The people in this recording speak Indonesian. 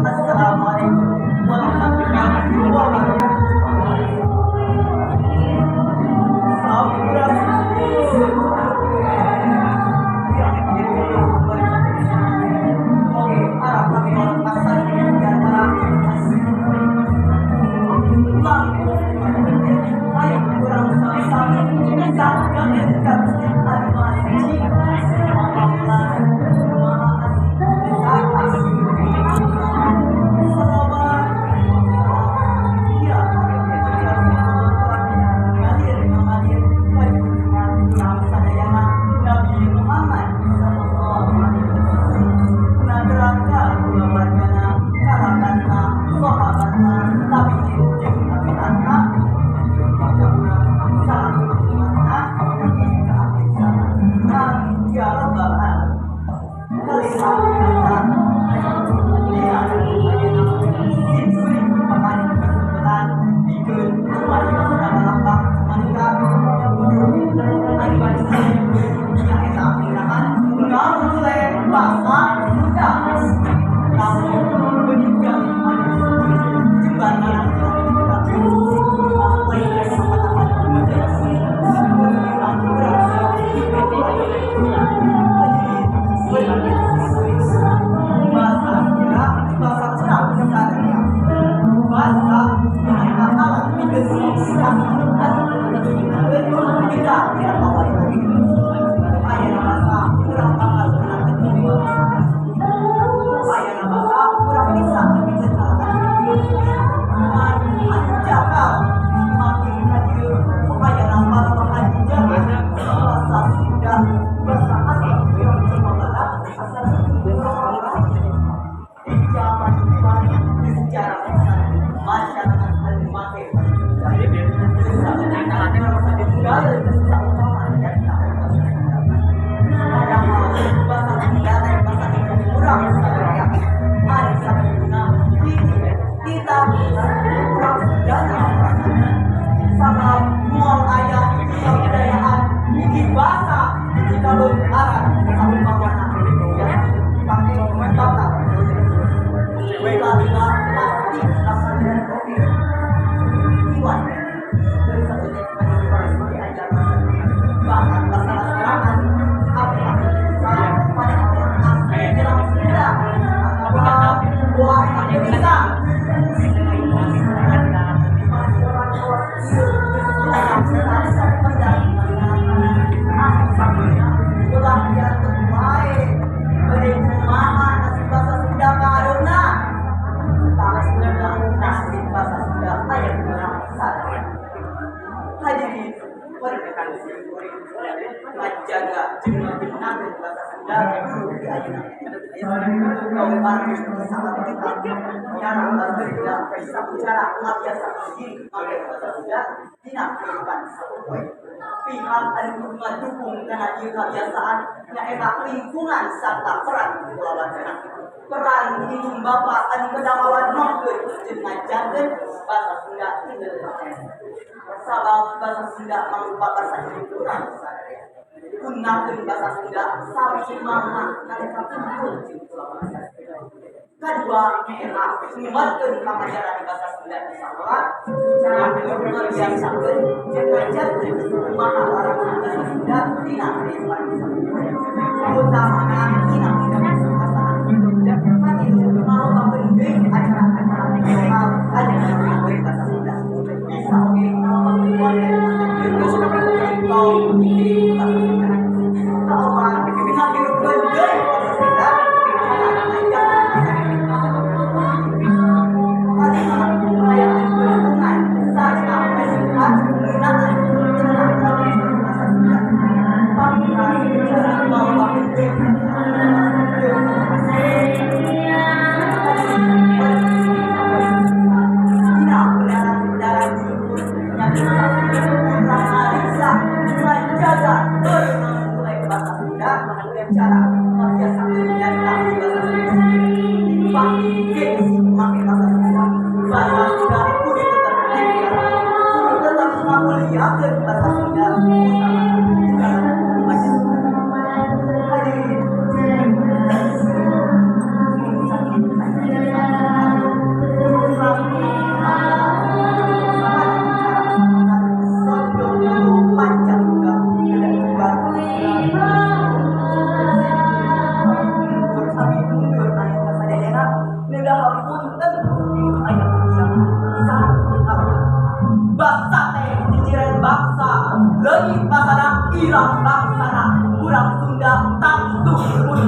Assalamualaikum warahmatullahi pihak mendukung dengan kebiasaan nyaeta lingkungan serta peran keluarga. Peran indung bapak anu kedawawan mangkeun jeung ngajarkeun bahasa Sunda tina sabab bahasa Sunda mangrupakan sahiruran sadaya. Gunakeun bahasa Sunda sami mangna nalika kumpul jeung keluarga. Kedua, nyaeta nyimatkeun pamajaran bahasa Sunda di sakola, cara ngebiasakeun jeung ngajarkeun kumaha warna bahasa Sunda dina kehidupan utamana dina kehidupan mau membentuk acara-acara nasional ada di bahasa Sunda. Bisa oke membuat atau di bahasa Sunda. Kalau mau kita hidup benar bahasa Sunda, leungit pasana irang bangsana urang Sunda tak tuh pun